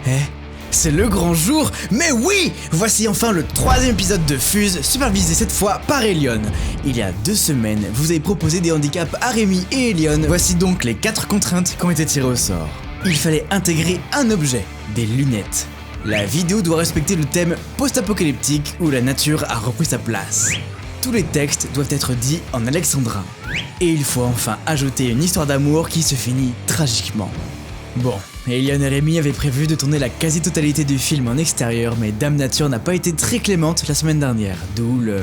Eh, c'est le grand jour, mais oui! Voici enfin le 3e épisode de Fuse, supervisé cette fois par Elion. Il y a 2 semaines, vous avez proposé des handicaps à Rémi et Elion. Voici donc les 4 contraintes qui ont été tirées au sort. Il fallait intégrer un objet, des lunettes. La vidéo doit respecter le thème post-apocalyptique où la nature a repris sa place. Tous les textes doivent être dits en alexandrin. Et il faut enfin ajouter une histoire d'amour qui se finit tragiquement. Bon, Elion et Rémi avaient prévu de tourner la quasi-totalité du film en extérieur, mais Dame Nature n'a pas été très clémente la semaine dernière, d'où le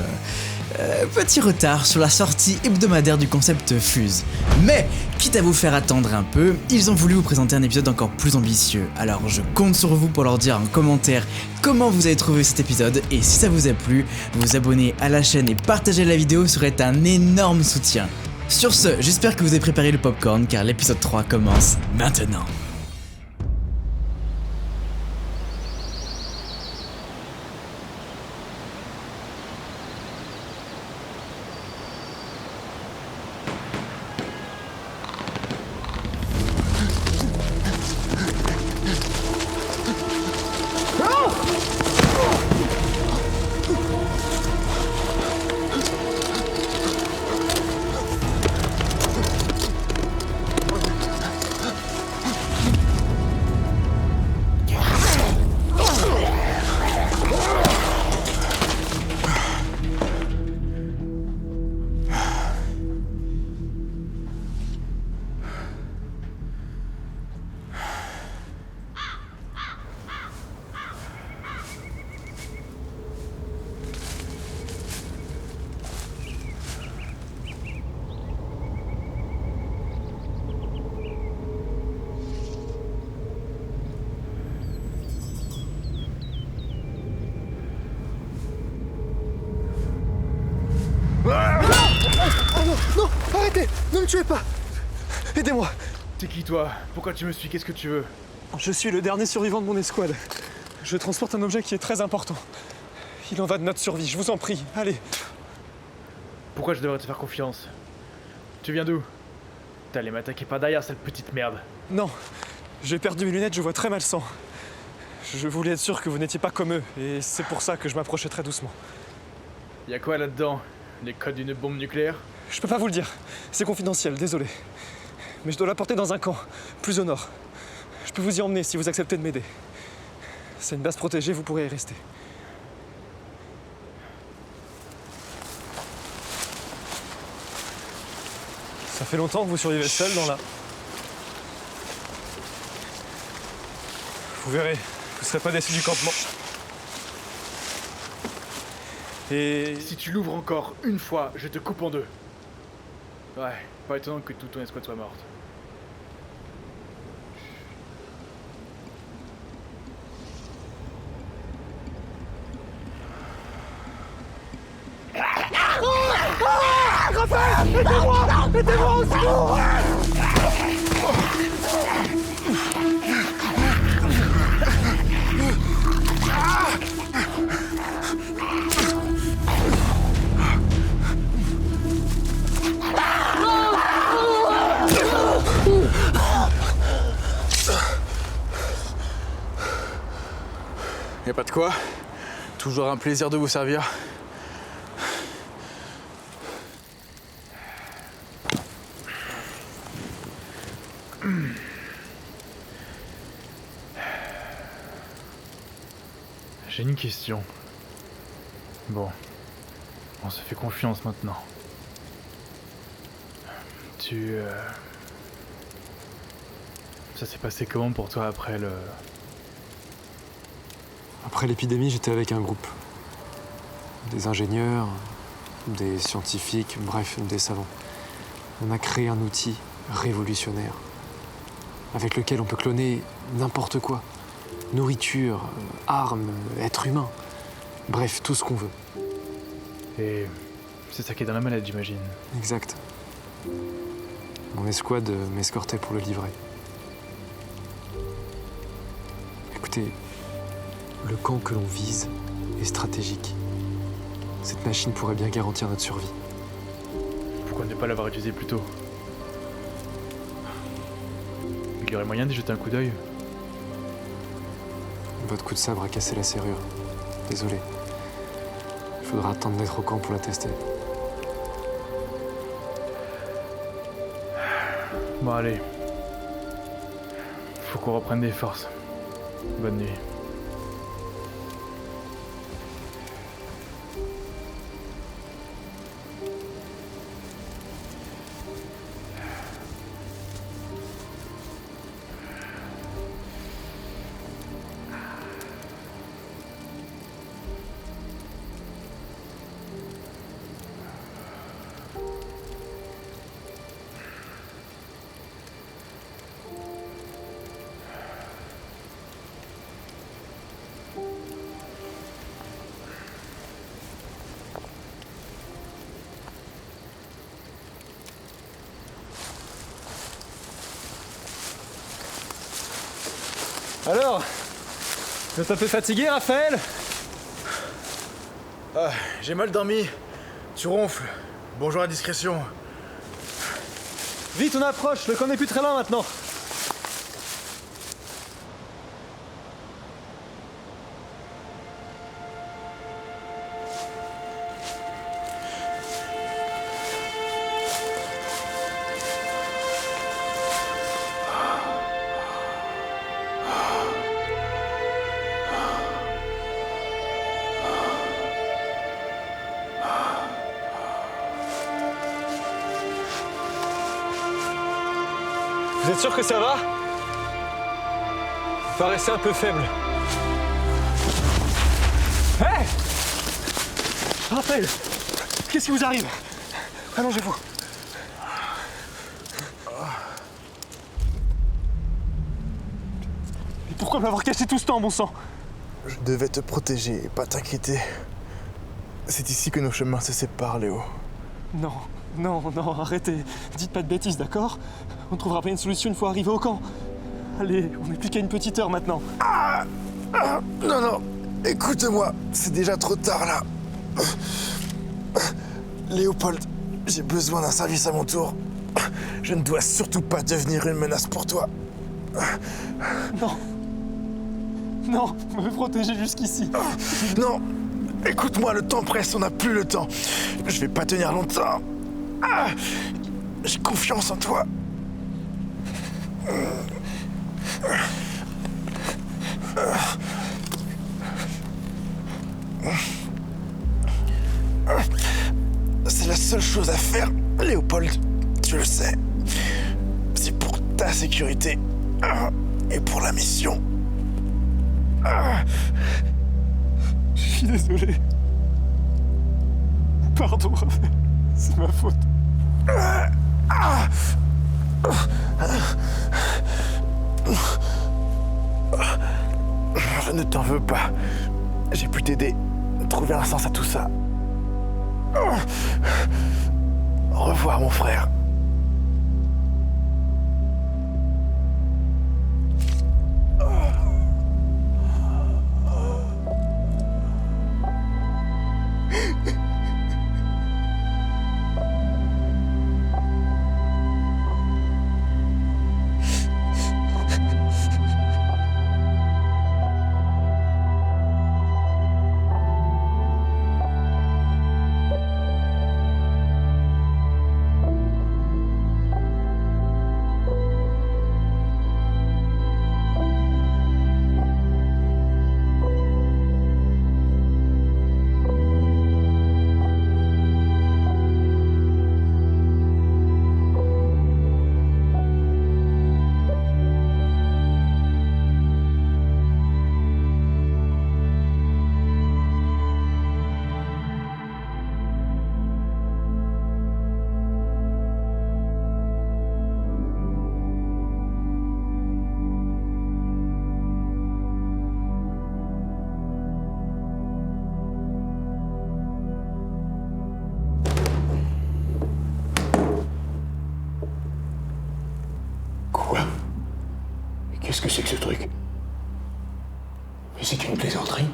petit retard sur la sortie hebdomadaire du concept Fuse. Mais, quitte à vous faire attendre un peu, ils ont voulu vous présenter un épisode encore plus ambitieux. Alors je compte sur vous pour leur dire en commentaire comment vous avez trouvé cet épisode, et si ça vous a plu, vous abonner à la chaîne et partager la vidéo serait un énorme soutien. Sur ce, j'espère que vous avez préparé le popcorn car l'épisode 3 commence maintenant. Non, arrêtez, ne me tuez pas. Aidez-moi. T'es qui toi? Pourquoi tu me suis? Qu'est-ce que tu veux? Je suis le dernier survivant de mon escouade. Je transporte un objet qui est très important. Il en va de notre survie, je vous en prie, allez. Pourquoi je devrais te faire confiance? Tu viens d'où? T'allais m'attaquer par derrière, cette petite merde. Non, j'ai perdu mes lunettes, je vois très mal sans. Je voulais être sûr que vous n'étiez pas comme eux, et c'est pour ça que je m'approchais très doucement. Y'a quoi là-dedans? Les codes d'une bombe nucléaire? Je peux pas vous le dire, c'est confidentiel, désolé. Mais je dois la porter dans un camp, plus au nord. Je peux vous y emmener si vous acceptez de m'aider. C'est une base protégée, vous pourrez y rester. Ça fait longtemps que vous survivez seul dans la... Vous verrez, vous serez pas déçus du campement. Et... Si tu l'ouvres encore une fois, je te coupe en deux. Ouais, pas étonnant que toute ton escouade soit morte. Raphaël, aidez-moi! Aidez-moi au secours! Y'a pas de quoi. Toujours un plaisir de vous servir. J'ai une question. Bon, on se fait confiance maintenant. Ça s'est passé comment pour toi après le... Après l'épidémie, j'étais avec un groupe. Des ingénieurs, des scientifiques, bref, des savants. On a créé un outil révolutionnaire avec lequel on peut cloner n'importe quoi. Nourriture, armes, êtres humains. Bref, tout ce qu'on veut. Et c'est ça qui est dans la mallette, j'imagine. Exact. Mon escouade m'escortait pour le livrer. Écoutez, le camp que l'on vise est stratégique. Cette machine pourrait bien garantir notre survie. Pourquoi ne pas l'avoir utilisé plus tôt? Il y aurait moyen d'y jeter un coup d'œil. Votre coup de sabre a cassé la serrure. Désolé. Il faudra attendre d'être au camp pour la tester. Bon, allez. Faut qu'on reprenne des forces. Bonne nuit. Alors, vous êtes un peu fatigué, Raphaël? Ah, j'ai mal dormi. Tu ronfles. Bonjour à discrétion. Vite, on approche, le camp n'est plus très loin maintenant. Vous êtes sûr que ça va? Vous paraissez un peu faible. Hé! Raphaël! Qu'est-ce qui vous arrive? Allongez-vous. Mais pourquoi m'avoir caché tout ce temps, bon sang? Je devais te protéger et pas t'inquiéter. C'est ici que nos chemins se séparent, Léo. Non, non, non, arrêtez. Dites pas de bêtises, d'accord? On trouvera bien une solution une fois arrivé au camp. Allez, on n'est plus qu'à une petite heure maintenant. Non, non, écoute-moi, c'est déjà trop tard là. Léopold, j'ai besoin d'un service à mon tour. Je ne dois surtout pas devenir une menace pour toi. Non. Non, vous me protégez jusqu'ici. Non, écoute-moi, le temps presse, on n'a plus le temps. Je vais pas tenir longtemps. J'ai confiance en toi. C'est la seule chose à faire, Léopold, tu le sais. C'est pour ta sécurité et pour la mission. Je suis désolé. Pardon, Raphaël. C'est ma faute. Je ne t'en veux pas. J'ai pu t'aider, trouver un sens à tout ça. Au revoir, mon frère. Qu'est-ce que c'est que ce truc? Mais c'est une plaisanterie?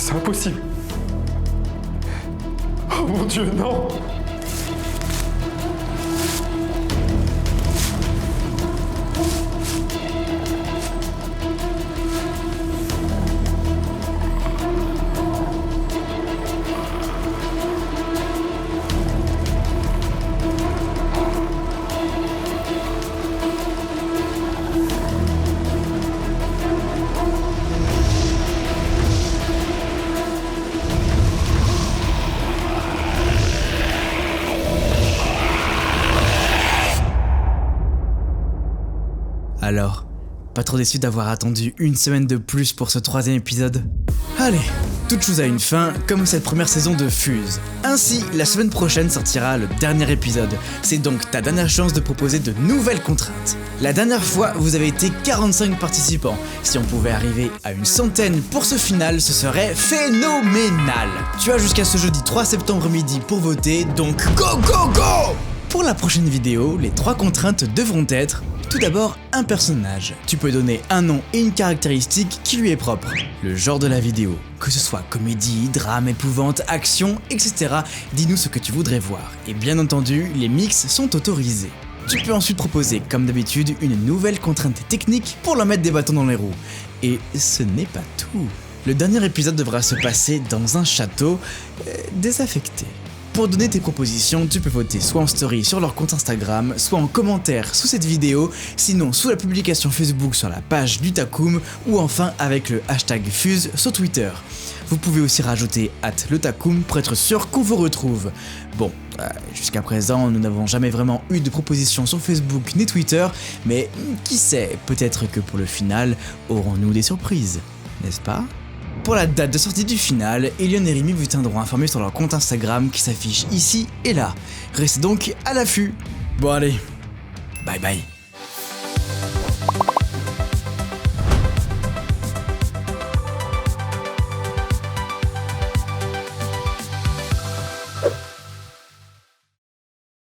C'est impossible. Oh mon Dieu, non! Alors, pas trop déçu d'avoir attendu une semaine de plus pour ce 3e épisode? Allez, toute chose a une fin, comme cette première saison de Fuse. Ainsi, la semaine prochaine sortira le dernier épisode. C'est donc ta dernière chance de proposer de nouvelles contraintes. La dernière fois, vous avez été 45 participants. Si on pouvait arriver à une centaine pour ce final, ce serait phénoménal. Tu as jusqu'à ce jeudi 3 septembre midi pour voter, donc go go go! Pour la prochaine vidéo, les 3 contraintes devront être: tout d'abord, un personnage. Tu peux donner un nom et une caractéristique qui lui est propre. Le genre de la vidéo, que ce soit comédie, drame, épouvante, action, etc. Dis-nous ce que tu voudrais voir. Et bien entendu, les mix sont autorisés. Tu peux ensuite proposer, comme d'habitude, une nouvelle contrainte technique pour leur mettre des bâtons dans les roues. Et ce n'est pas tout. Le dernier épisode devra se passer dans un château désaffecté. Pour donner tes propositions, tu peux voter soit en story sur leur compte Instagram, soit en commentaire sous cette vidéo, sinon sous la publication Facebook sur la page du Takoum, ou enfin avec le hashtag Fuse sur Twitter. Vous pouvez aussi rajouter @letakoum pour être sûr qu'on vous retrouve. Bon, jusqu'à présent, nous n'avons jamais vraiment eu de propositions sur Facebook ni Twitter, mais qui sait, peut-être que pour le final, aurons-nous des surprises, n'est-ce pas ? Pour la date de sortie du final, Elion et Rémi vous tiendront informés sur leur compte Instagram qui s'affiche ici et là. Restez donc à l'affût. Bon allez, bye bye.